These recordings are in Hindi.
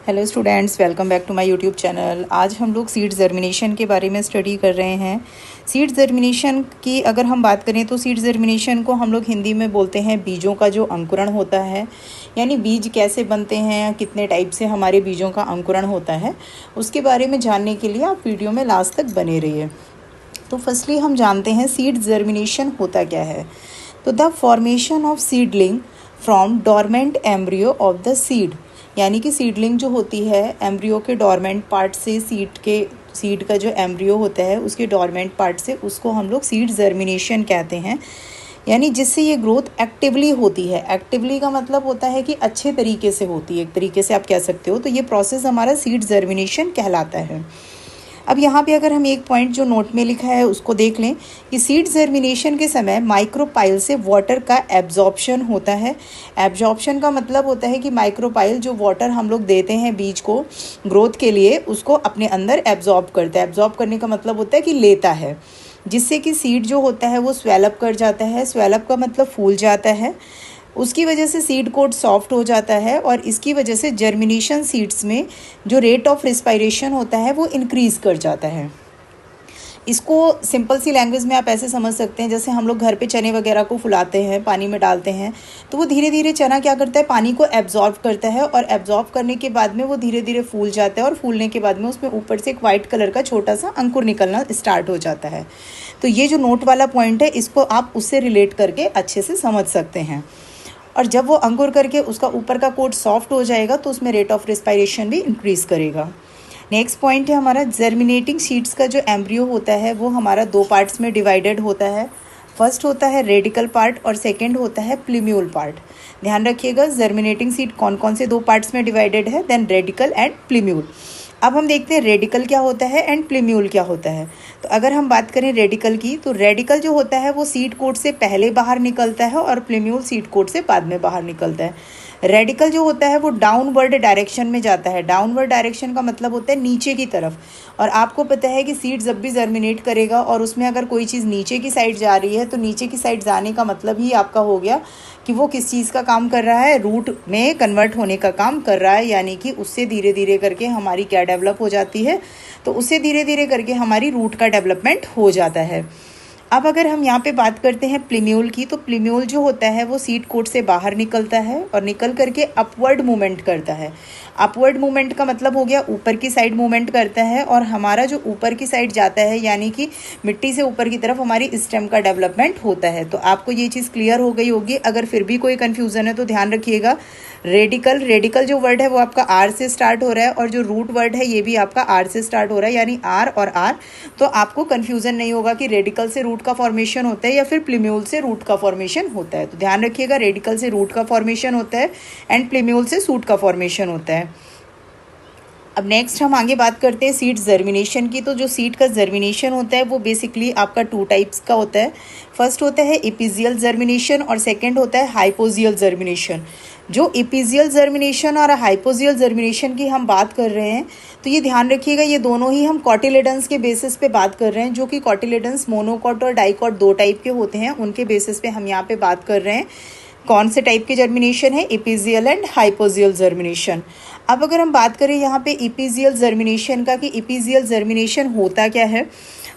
Hello students, welcome back to my YouTube channel. आज हम लोग सीड जर्मिनेशन के बारे में स्टडी कर रहे हैं। सीड जर्मिनेशन की अगर हम बात करें तो सीड जर्मिनेशन को हम लोग हिंदी में बोलते हैं बीजों का जो अंकुरण होता है, यानी बीज कैसे बनते हैं, कितने टाइप से हमारे बीजों का अंकुरण होता है, उसके बारे में जानने के लिए आप वीडियो में लास्ट तक बने रहिए। तो फर्स्टली हम जानते हैं सीड जर्मिनेशन होता क्या है। तो the formation of seedling from dormant embryo of the seed, यानी कि सीडलिंग जो होती है एम्ब्रियो के डॉर्मेंट पार्ट से, सीड का जो एम्ब्रियो होता है उसके डॉर्मेंट पार्ट से, उसको हम लोग सीड जर्मिनेशन कहते हैं। यानी जिससे ये ग्रोथ एक्टिवली होती है। एक्टिवली का मतलब होता है कि अच्छे तरीके से होती है, एक तरीके से आप कह सकते हो। तो ये प्रोसेस हमारा सीड जर्मिनेशन कहलाता है। अब यहाँ पे अगर हम एक पॉइंट जो नोट में लिखा है उसको देख लें कि सीड जर्मिनेशन के समय माइक्रोपाइल से वाटर का एब्जॉर्प्शन होता है। एब्जॉर्प्शन का मतलब होता है कि माइक्रोपाइल जो वाटर हम लोग देते हैं बीज को ग्रोथ के लिए, उसको अपने अंदर एब्जॉर्ब करता है। एब्जॉर्ब करने का मतलब होता है कि लेता है, जिससे कि सीड जो होता है वो स्वेलअप कर जाता है। स्वेलअप का मतलब फूल जाता है। उसकी वजह से सीड कोट सॉफ्ट हो जाता है और इसकी वजह से जर्मिनेशन सीड्स में जो रेट ऑफ रिस्पायरेशन होता है वो इंक्रीज़ कर जाता है। इसको सिंपल सी लैंग्वेज में आप ऐसे समझ सकते हैं, जैसे हम लोग घर पे चने वगैरह को फुलाते हैं, पानी में डालते हैं, तो वो धीरे धीरे चना क्या करता है, पानी को एब्जॉर्ब करता है और एब्जॉर्ब करने के बाद में वो धीरे धीरे फूल जाता है और फूलने के बाद में उसमें ऊपर से एक वाइट कलर का छोटा सा अंकुर निकलना स्टार्ट हो जाता है। तो ये जो नोट वाला पॉइंट है इसको आप उससे रिलेट करके अच्छे से समझ सकते हैं। और जब वो अंकुर करके उसका ऊपर का कोट सॉफ्ट हो जाएगा तो उसमें रेट ऑफ रिस्पायरेशन भी इंक्रीज़ करेगा। नेक्स्ट पॉइंट है हमारा जर्मिनेटिंग सीड्स का जो एम्ब्रियो होता है वो हमारा दो पार्ट्स में डिवाइडेड होता है। फर्स्ट होता है रेडिकल पार्ट और सेकंड होता है प्लूम्यूल पार्ट। ध्यान रखिएगा, जर्मिनेटिंग सीड कौन कौन से दो पार्ट्स में डिवाइडेड है, देन रेडिकल एंड प्लूम्यूल। अब हम देखते हैं रेडिकल क्या होता है एंड प्लूम्यूल क्या होता है। तो अगर हम बात करें रेडिकल की, तो रेडिकल जो होता है वो सीड कोट से पहले बाहर निकलता है और प्लूम्यूल सीड कोट से बाद में बाहर निकलता है। रेडिकल जो होता है वो डाउनवर्ड डायरेक्शन में जाता है। डाउनवर्ड डायरेक्शन का मतलब होता है नीचे की तरफ। और आपको पता है कि सीड जब भी जर्मिनेट करेगा और उसमें अगर कोई चीज़ नीचे की साइड जा रही है तो नीचे की साइड जाने का मतलब ही आपका हो गया कि वो किस चीज़ का काम कर रहा है, रूट में कन्वर्ट होने का काम कर रहा है। यानी कि उससे धीरे धीरे करके हमारी क्या डेवलप हो जाती है, तो उससे धीरे धीरे करके हमारी रूट का डेवलपमेंट हो जाता है। अब अगर हम यहाँ पे बात करते हैं प्लूम्यूल की, तो प्लूम्यूल जो होता है वो सीड कोट से बाहर निकलता है और निकल करके अपवर्ड मूवमेंट करता है। अपवर्ड मूवमेंट का मतलब हो गया ऊपर की साइड मूवमेंट करता है और हमारा जो ऊपर की साइड जाता है, यानी कि मिट्टी से ऊपर की तरफ हमारी स्टेम का डेवलपमेंट होता है। तो आपको ये चीज़ क्लियर हो गई होगी। अगर फिर भी कोई कन्फ्यूज़न है तो ध्यान रखिएगा, रेडिकल जो वर्ड है वो आपका आर से स्टार्ट हो रहा है और जो रूट वर्ड है ये भी आपका आर से स्टार्ट हो रहा है, यानी आर और आर। तो आपको कन्फ्यूज़न नहीं होगा कि रेडिकल से रूट का फॉर्मेशन होता है या फिर प्लूम्यूल से रूट का फॉर्मेशन होता है। तो ध्यान रखिएगा, रेडिकल से रूट का फॉर्मेशन होता है एंड प्लूम्यूल से सूट का फॉर्मेशन होता है। अब नेक्स्ट हम आगे बात करते हैं सीड जर्मिनेशन की। तो जो सीड का जर्मिनेशन होता है वो बेसिकली आपका टू टाइप्स का होता है। फर्स्ट होता है इपिजियल जर्मिनेशन और सेकंड होता है हाइपोजियल जर्मिनेशन। जो इपिजियल जर्मिनेशन और हाइपोजियल जर्मिनेशन की हम बात कर रहे हैं, तो ये ध्यान रखिएगा, ये दोनों ही हम कॉटिलेडन्स के बेसिस पे बात कर रहे हैं, जो कि कॉटिलेडन्स मोनोकॉट और डाइकॉट दो टाइप के होते हैं। उनके बेसिस पे हम यहाँ पे बात कर रहे हैं कौन से टाइप के जर्मिनेशन है, इपिजियल एंड हाइपोजियल जर्मिनेशन। अब अगर हम बात करें यहाँ पे इपिजियल जर्मिनेशन का कि इपिजियल जर्मिनेशन होता क्या है,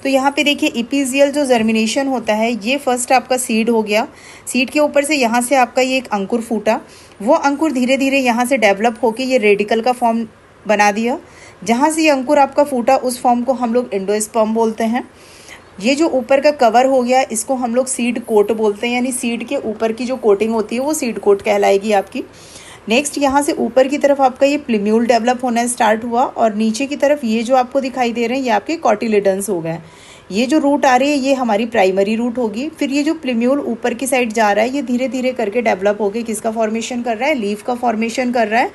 तो यहाँ पे देखिए इपिजियल जो जर्मिनेशन होता है ये फर्स्ट आपका सीड हो गया। सीड के ऊपर से यहाँ से आपका ये एक अंकुर फूटा, वो अंकुर धीरे धीरे यहाँ से डेवलप होके ये रेडिकल का फॉर्म बना दिया। जहाँ से ये अंकुर आपका फूटा उस फॉर्म को हम लोग एंडोस्पर्म बोलते हैं। ये जो ऊपर का कवर हो गया इसको हम लोग सीड कोट बोलते हैं, यानी सीड के ऊपर की जो कोटिंग होती है वो सीड कोट कहलाएगी आपकी। नेक्स्ट यहाँ से ऊपर की तरफ आपका ये प्लूम्यूल डेवलप होना स्टार्ट हुआ और नीचे की तरफ ये जो आपको दिखाई दे रहे हैं ये आपके कॉटिलेडन्स हो गए। ये जो रूट आ रही है ये हमारी प्राइमरी रूट होगी। फिर ये जो प्लूम्यूल ऊपर की साइड जा रहा है ये धीरे धीरे करके डेवलप होके किसका फॉर्मेशन कर रहा है, लीफ का फॉर्मेशन कर रहा है।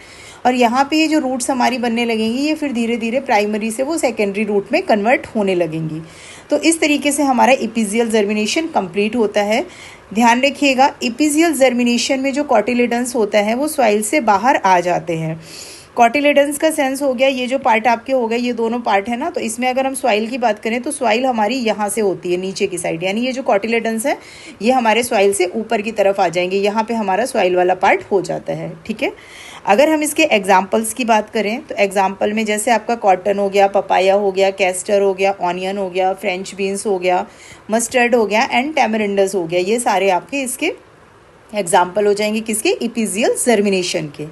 और यहाँ पे ये जो रूट्स हमारी बनने लगेंगी ये फिर धीरे धीरे प्राइमरी से वो सेकेंडरी रूट में कन्वर्ट होने लगेंगी। तो इस तरीके से हमारा इपिजियल जर्मिनेशन कंप्लीट होता है। ध्यान रखिएगा, इपिजियल जर्मिनेशन में जो कॉटिलेडन्स होता है वो सॉइल से बाहर आ जाते हैं। कॉटिलेडन्स का सेंस हो गया, ये जो पार्ट आपके हो गए ये दोनों पार्ट है ना, तो इसमें अगर हम सॉइल की बात करें तो सॉइल हमारी यहाँ से होती है नीचे की साइड, यानी ये जो कॉटिलेडन्स है ये हमारे सॉइल से ऊपर की तरफ आ जाएंगे, यहाँ पे हमारा सॉइल वाला पार्ट हो जाता है। ठीक है, अगर हम इसके एग्जाम्पल्स की बात करें तो एग्जाम्पल में जैसे आपका कॉटन हो गया, पपाया हो गया, कैस्टर हो गया, ऑनियन हो गया, फ्रेंच बीन्स हो गया, मस्टर्ड हो गया एंड टैमरिंडस हो गया, ये सारे आपके इसके एग्जाम्पल हो जाएंगे किसके, इपिजियल जर्मिनेशन के।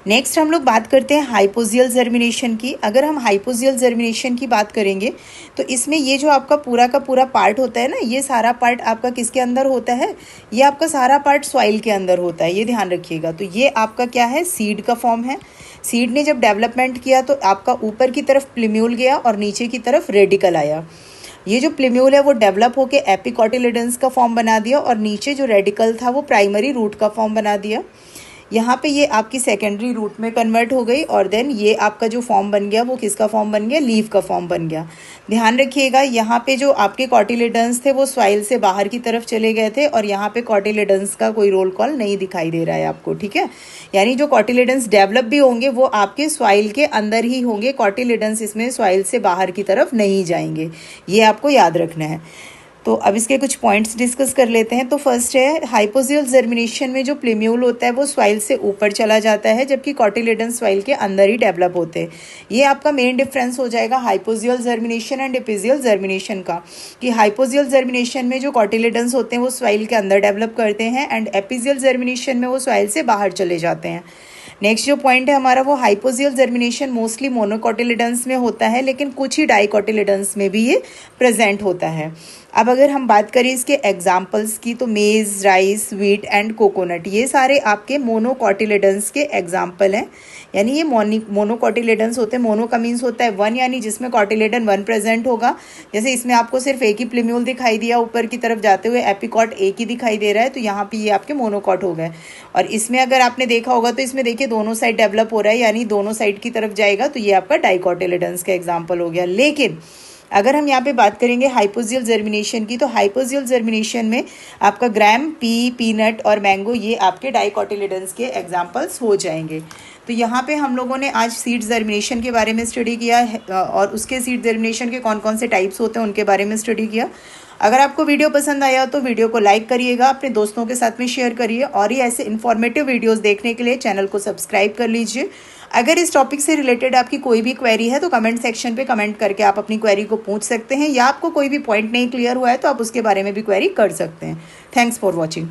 नेक्स्ट हम लोग बात करते हैं हाइपोजियल जर्मिनेशन की। अगर हम हाइपोजियल जर्मिनेशन की बात करेंगे तो इसमें ये जो आपका पूरा का पूरा पार्ट होता है ना, ये सारा पार्ट आपका किसके अंदर होता है, ये आपका सारा पार्ट सॉइल के अंदर होता है, ये ध्यान रखिएगा। तो ये आपका क्या है, सीड का फॉर्म है। सीड ने जब डेवलपमेंट किया तो आपका ऊपर की तरफ प्लिम्यूल गया और नीचे की तरफ रेडिकल आया। ये जो प्लिम्यूल है वो डेवलप होके एपिकोटिलिडन्स का फॉर्म बना दिया और नीचे जो रेडिकल था वो प्राइमरी रूट का फॉर्म बना दिया। यहाँ पे ये आपकी सेकेंडरी रूट में कन्वर्ट हो गई और देन ये आपका जो फॉर्म बन गया वो किसका फॉर्म बन गया, लीफ का फॉर्म बन गया। ध्यान रखिएगा, यहाँ पे जो आपके कॉटिलिडन्स थे वो सॉइल से बाहर की तरफ चले गए थे और यहाँ पे कॉटिलिडन्स का कोई रोल कॉल नहीं दिखाई दे रहा है आपको, ठीक है। यानी जो कॉटिलिडन्स डेवलप भी होंगे वो आपके सॉइल के अंदर ही होंगे, कॉटिलिडन्स इसमें सॉइल से बाहर की तरफ नहीं जाएंगे, ये आपको याद रखना है। तो अब इसके कुछ पॉइंट्स डिस्कस कर लेते हैं। तो फर्स्ट है, हाइपोजियल जर्मिनेशन में जो प्लिम्यूल होता है वो सॉइल से ऊपर चला जाता है जबकि कॉटिलिडन्स सॉइल के अंदर ही डेवलप होते हैं। ये आपका मेन डिफरेंस हो जाएगा हाइपोजियल जर्मिनेशन एंड एपिजियल जर्मिनेशन का, कि हाइपोजियल जर्मिनेशन में जो कॉटिलिडन्स होते हैं वो सॉइल के अंदर डेवलप करते हैं एंड एपिजियल जर्मिनेशन में वो सॉइल से बाहर चले जाते हैं। नेक्स्ट जो पॉइंट है हमारा वो हाइपोजियल जर्मिनेशन मोस्टली मोनोकॉटिलिडन्स में होता है लेकिन कुछ ही डाइकॉटिलिडन्स में भी ये प्रेजेंट होता है। अब अगर हम बात करें इसके एग्जाम्पल्स की तो मेज़, राइस, व्हीट एंड कोकोनट, ये सारे आपके मोनोकॉटिलिडन्स के एग्जाम्पल हैं। यानी ये मोनोकॉटिलिडन्स होते हैं। मोनो का मीन्स होता है वन, यानी जिसमें कॉटिलिडन वन प्रेजेंट होगा। जैसे इसमें आपको सिर्फ एक ही प्लिम्यूल दिखाई दिया ऊपर की तरफ जाते हुए, एपिकॉट एक ही दिखाई दे रहा है, तो यहाँ पे ये आपके मोनोकॉट हो गए। और इसमें अगर आपने देखा होगा तो इसमें देखिए दोनों साइड डेवलप हो रहा है, यानी दोनों साइड की तरफ जाएगा, तो ये आपका डाइकॉटिलिडन्स का एग्जाम्पल हो गया। लेकिन अगर हम यहाँ पे बात करेंगे हाइपोजियल जर्मिनेशन की, तो हाइपोजियल जर्मिनेशन में आपका ग्राम, पी, पीनट और मैंगो ये आपके डाइकॉटिलिडन्स के एग्जाम्पल्स हो जाएंगे। तो यहाँ पे हम लोगों ने आज सीड जर्मिनेशन के बारे में स्टडी किया है और उसके सीड जर्मिनेशन के कौन कौन से टाइप्स होते हैं उनके बारे में स्टडी किया। अगर आपको वीडियो पसंद आया तो वीडियो को लाइक करिएगा, अपने दोस्तों के साथ में शेयर करिए और ये ऐसे इन्फॉर्मेटिव वीडियोस देखने के लिए चैनल को सब्सक्राइब कर लीजिए। अगर इस टॉपिक से रिलेटेड आपकी कोई भी क्वेरी है तो कमेंट सेक्शन पे कमेंट करके आप अपनी क्वेरी को पूछ सकते हैं, या आपको कोई भी पॉइंट नहीं क्लियर हुआ है तो आप उसके बारे में भी क्वेरी कर सकते हैं। Thanks for watching.